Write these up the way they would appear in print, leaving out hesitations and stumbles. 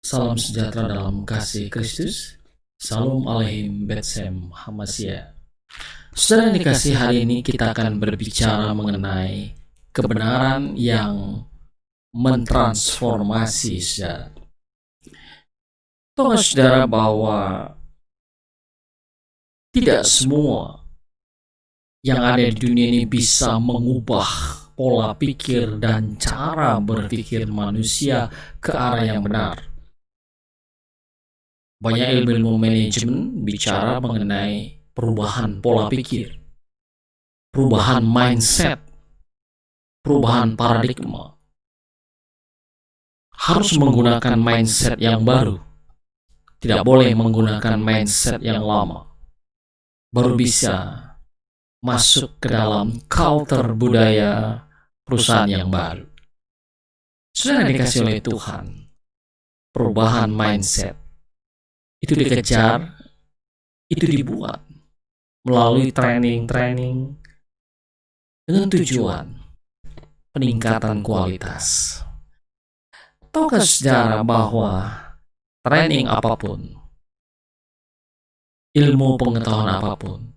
Salam sejahtera dalam kasih Kristus. Salam aleihim betsem hamasya. Saudara yang dikasih, hari ini kita akan berbicara mengenai kebenaran yang mentransformasi saudara. Tahu saudara bahwa tidak semua yang ada di dunia ini bisa mengubah pola pikir dan cara berpikir manusia ke arah yang benar. Banyak ilmu manajemen bicara mengenai perubahan pola pikir, perubahan mindset, perubahan paradigma. Harus menggunakan mindset yang baru. Tidak boleh menggunakan mindset yang lama. Baru bisa masuk ke dalam culture budaya perusahaan yang baru. Sudah dikasih oleh Tuhan, perubahan mindset itu dikejar, itu dibuat melalui training-training dengan tujuan peningkatan kualitas. Tahukah saudara bahwa training apapun, ilmu pengetahuan apapun,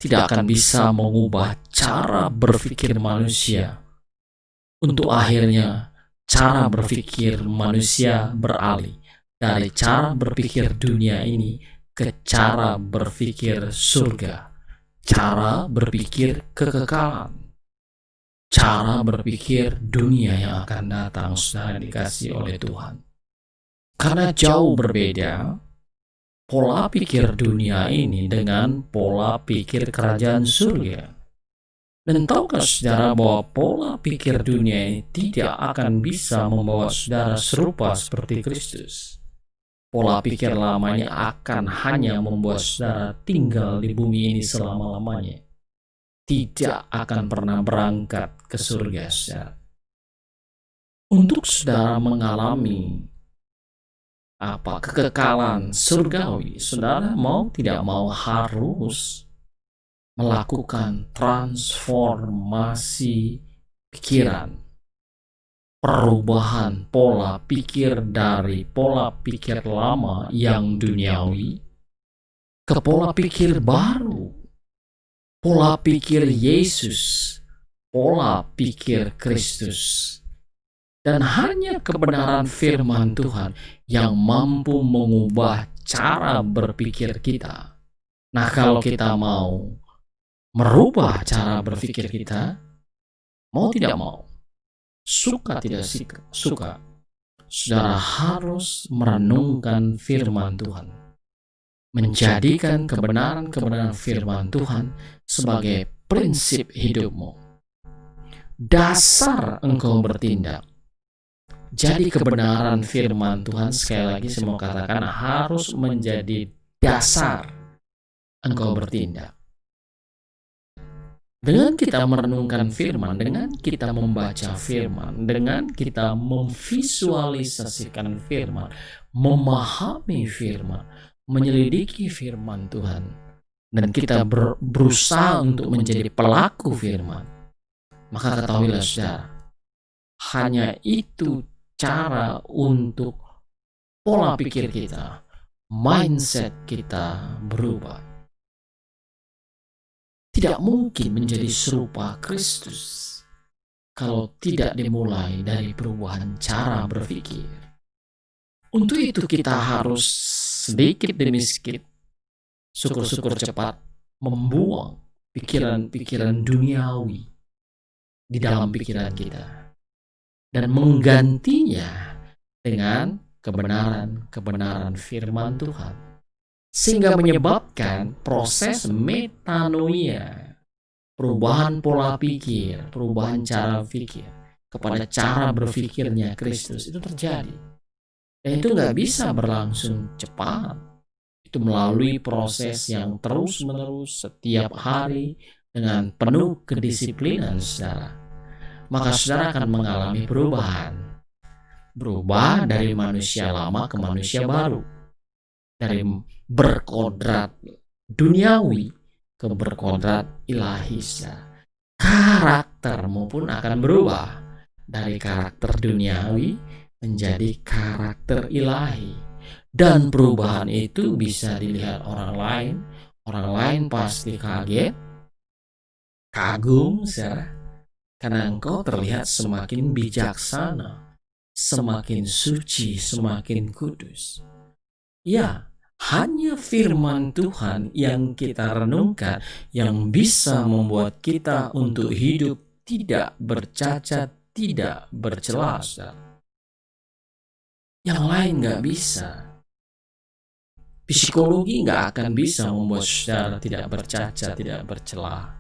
tidak akan bisa mengubah cara berpikir manusia untuk akhirnya cara berpikir manusia beralih dari cara berpikir dunia ini ke cara berpikir surga, cara berpikir kekekalan, cara berpikir dunia yang akan datang sudah dikasih oleh Tuhan. Karena jauh berbeda pola pikir dunia ini dengan pola pikir kerajaan surga. Dan tahukah saudara bahwa pola pikir dunia ini tidak akan bisa membawa saudara serupa seperti Kristus. Pola pikir lamanya akan hanya membuat saudara tinggal di bumi ini selama-lamanya. Tidak akan pernah berangkat ke surga saudara. Untuk saudara mengalami kekekalan surgawi, saudara mau tidak mau harus melakukan transformasi pikiran, perubahan pola pikir dari pola pikir lama yang duniawi ke pola pikir baru, pola pikir Yesus, pola pikir Kristus. Dan hanya kebenaran firman Tuhan yang mampu mengubah cara berpikir kita. Nah, kalau kita mau merubah cara berpikir kita, mau tidak mau, suka tidak suka, saudara harus merenungkan firman Tuhan, menjadikan kebenaran-kebenaran firman Tuhan sebagai prinsip hidupmu, dasar engkau bertindak. Jadi kebenaran firman Tuhan, sekali lagi saya mau katakan, harus menjadi dasar engkau bertindak. Dengan kita merenungkan firman, dengan kita membaca firman, dengan kita memvisualisasikan firman, memahami firman, menyelidiki firman Tuhan, dan kita berusaha untuk menjadi pelaku firman, maka ketahuilah saudara, hanya itu cara untuk pola pikir kita, mindset kita berubah. Tidak mungkin menjadi serupa Kristus kalau tidak dimulai dari perubahan cara berpikir. Untuk itu kita harus sedikit demi sedikit, syukur-syukur cepat, membuang pikiran-pikiran duniawi di dalam pikiran kita dan menggantinya dengan kebenaran-kebenaran firman Tuhan, sehingga menyebabkan proses metanoia, perubahan pola pikir, perubahan cara pikir kepada cara berpikirnya Kristus itu terjadi. Dan itu nggak bisa berlangsung cepat. Itu melalui proses yang terus-menerus setiap hari dengan penuh kedisiplinan saudara. Maka saudara akan mengalami perubahan. Berubah dari manusia lama ke manusia baru. Dari berkodrat duniawi ke berkodrat ilahi. Karaktermu pun akan berubah dari karakter duniawi menjadi karakter ilahi. Dan perubahan itu bisa dilihat orang lain. Orang lain pasti kaget, kagum, karena engkau terlihat semakin bijaksana, semakin suci, semakin kudus. Ya, hanya firman Tuhan yang kita renungkan yang bisa membuat kita untuk hidup tidak bercacat, tidak bercela. Yang lain nggak bisa. Psikologi nggak akan bisa membuat saudara tidak bercacat, tidak bercela.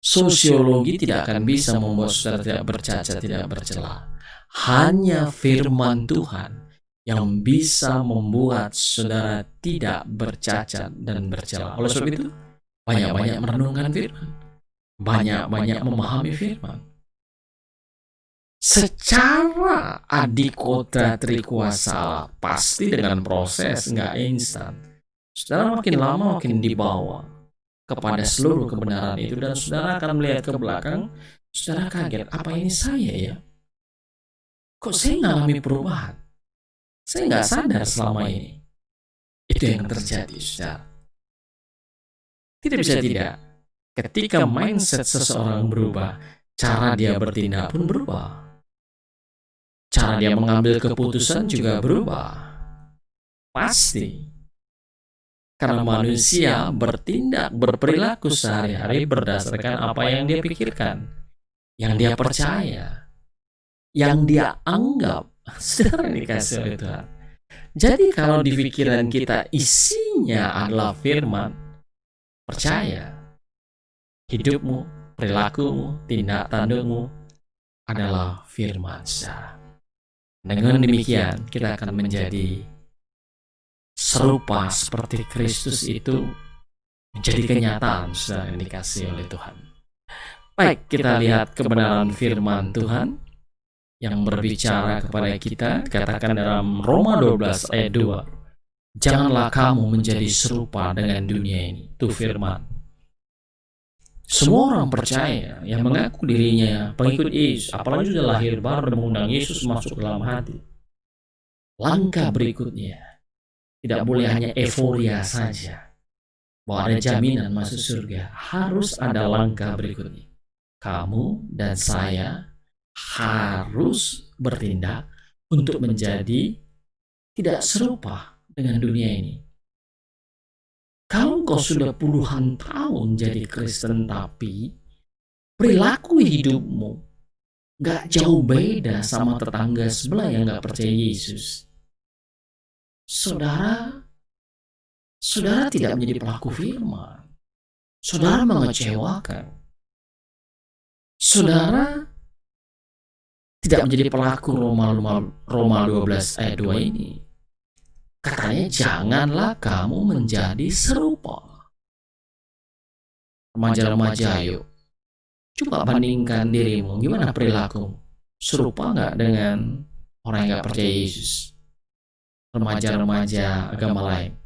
Sosiologi tidak akan bisa membuat saudara tidak bercacat, tidak bercela. Hanya firman Tuhan yang bisa membuat saudara tidak bercacat dan bercela. Oleh sebab itu, banyak-banyak merenungkan firman, banyak-banyak memahami firman. Secara adikota trikuasa pasti dengan proses, nggak instan. Saudara makin lama makin dibawa kepada seluruh kebenaran itu, dan saudara akan melihat ke belakang, saudara kaget, apa ini saya ya? Kok saya mengalami perubahan? Saya nggak sadar selama ini. Itu yang terjadi, saudara. Tidak bisa tidak. Ketika mindset seseorang berubah, cara dia bertindak pun berubah. Cara dia mengambil keputusan juga berubah. Pasti. Karena manusia bertindak, berperilaku sehari-hari berdasarkan apa yang dia pikirkan, yang dia percaya, yang dia anggap. Saudara dikasih oleh Tuhan. Jadi kalau di pikiran kita isinya adalah firman, percaya, hidupmu, perilakumu, tindak tandukmu adalah firman, saudara. Dengan demikian kita akan menjadi serupa seperti Kristus, itu menjadi kenyataan, saudara yang dikasih oleh Tuhan. Baik, kita lihat kebenaran firman Tuhan yang berbicara kepada kita, katakan dalam Roma 12 ayat 2. Janganlah kamu menjadi serupa dengan dunia ini. Itu firman. Semua orang percaya yang mengaku dirinya pengikut Yesus, apalagi sudah lahir baru dan mengundang Yesus masuk dalam hati, langkah berikutnya tidak boleh hanya euforia saja bahwa ada jaminan masuk surga. Harus ada langkah berikutnya. Kamu dan saya harus bertindak untuk menjadi tidak serupa dengan dunia ini. Kalau kau sudah puluhan tahun jadi Kristen tapi perilaku hidupmu gak jauh beda sama tetangga sebelah yang gak percaya Yesus, saudara tidak menjadi pelaku firman. Saudara mengecewakan. Saudara tidak menjadi pelaku Roma 12 ayat 2 ini. Katanya janganlah kamu menjadi serupa. Remaja-remaja, ayo coba bandingkan dirimu, gimana perilaku? Serupa gak dengan orang yang gak percaya Yesus? Remaja-remaja agama lain.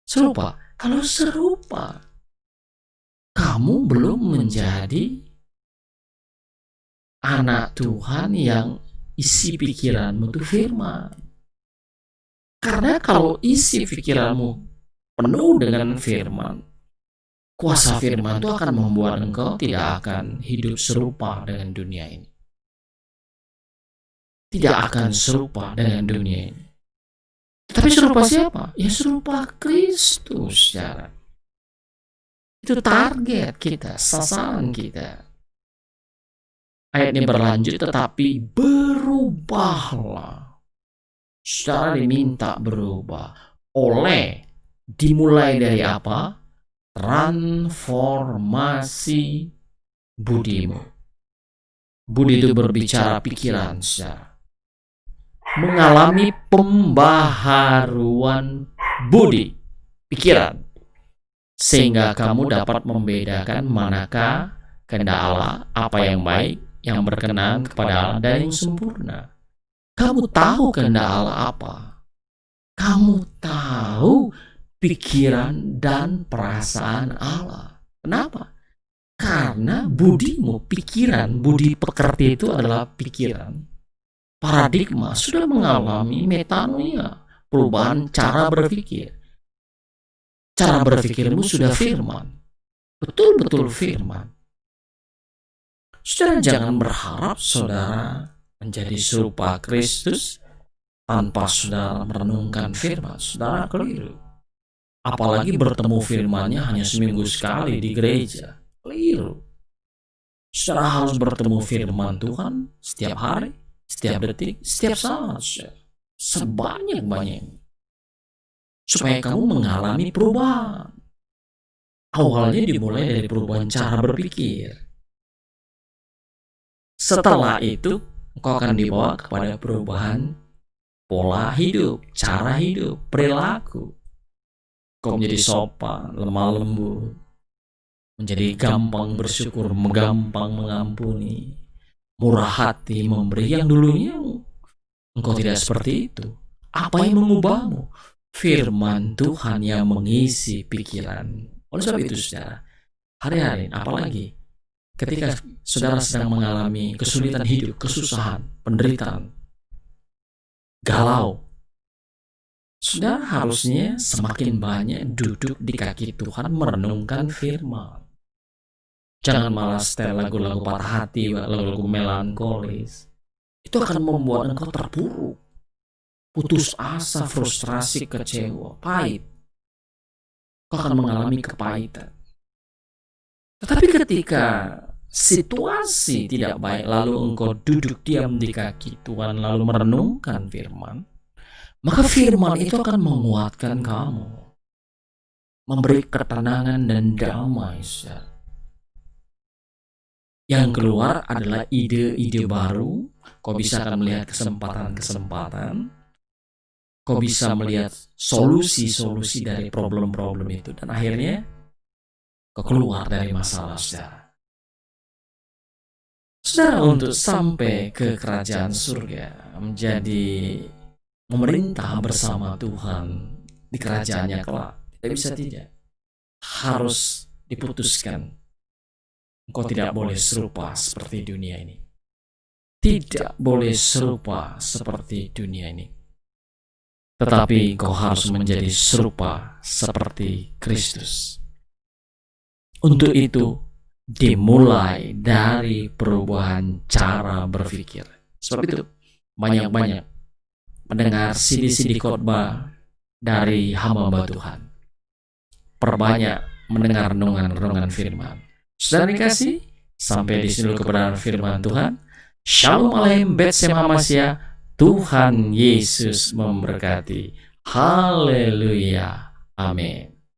Serupa? Kalau serupa, kamu belum menjadi anak Tuhan yang isi pikiranmu itu firman. Karena kalau isi pikiranmu penuh dengan firman, kuasa firman itu akan membuat engkau tidak akan hidup serupa dengan dunia ini. Tidak akan serupa dengan dunia ini. Tapi serupa siapa? Ya serupa Kristus, saudara. Itu target kita, sasaran kita. Ayat ini berlanjut, tetapi berubahlah. Saudara diminta berubah dimulai dari apa? Transformasi budimu. Budi itu berbicara pikiran, saudara. Mengalami pembaharuan budi, pikiran, sehingga kamu dapat membedakan manakah kehendak Allah, apa yang baik, yang berkenan kepada Allah, dan yang sempurna. Kamu tahu kehendak Allah apa? Kamu tahu pikiran dan perasaan Allah. Kenapa? Karena budimu, pikiran, budi pekerti itu adalah pikiran. paradigma, sudah mengalami metanoia, perubahan cara berpikir. Cara berpikirmu sudah firman, betul-betul firman. Saudara jangan berharap saudara menjadi serupa Kristus tanpa saudara merenungkan firman. Saudara keliru. Apalagi bertemu firmannya hanya seminggu sekali di gereja. Keliru. Saudara harus bertemu firman Tuhan setiap hari, setiap detik, setiap saat. Sebanyak-banyaknya. Supaya kamu mengalami perubahan. Awalnya dimulai dari perubahan cara berpikir. Setelah itu, engkau akan dibawa kepada perubahan pola hidup, cara hidup, perilaku. Kau menjadi sopan, lemah lembut, menjadi gampang bersyukur, gampang mengampuni, murah hati, memberi. Yang dulunya engkau tidak seperti itu. Apa yang mengubahmu? Firman Tuhan yang mengisi pikiran. Oleh sebab itu, saudara, hari-hari, apalagi ketika saudara sedang mengalami kesulitan hidup, kesusahan, penderitaan, galau, saudara harusnya semakin banyak duduk di kaki Tuhan merenungkan firman. Jangan malah setel lagu-lagu patah hati, lagu-lagu melankolis. Itu akan membuat engkau terpuruk, putus asa, frustrasi, kecewa, pahit. Kau akan mengalami kepahitan. Tetapi ketika situasi tidak baik, lalu engkau duduk diam di kaki Tuhan, lalu merenungkan firman, maka firman itu akan menguatkan kamu, memberi ketenangan dan damai. Yang keluar adalah ide-ide baru. Kau bisa akan melihat kesempatan-kesempatan. Kau bisa melihat solusi-solusi dari problem-problem itu. Dan akhirnya kau keluar dari masalah, saudara. Saudara, untuk sampai ke kerajaan surga, menjadi memerintah bersama Tuhan di kerajaannya kelak, tidak bisa tidak. Harus diputuskan. Engkau tidak boleh serupa seperti dunia ini. Tidak boleh serupa seperti dunia ini. Tetapi engkau harus menjadi serupa seperti Kristus. Untuk itu, dimulai dari perubahan cara berpikir. Sebab itu, banyak-banyak mendengar CD-CD khotbah dari hamba Tuhan. Perbanyak mendengar renungan-renungan firman. Saudara dikasih, sampai di sini kebenaran firman Tuhan. Shalom aleichem, Bet Sema Masya. Tuhan Yesus memberkati. Haleluya. Amin.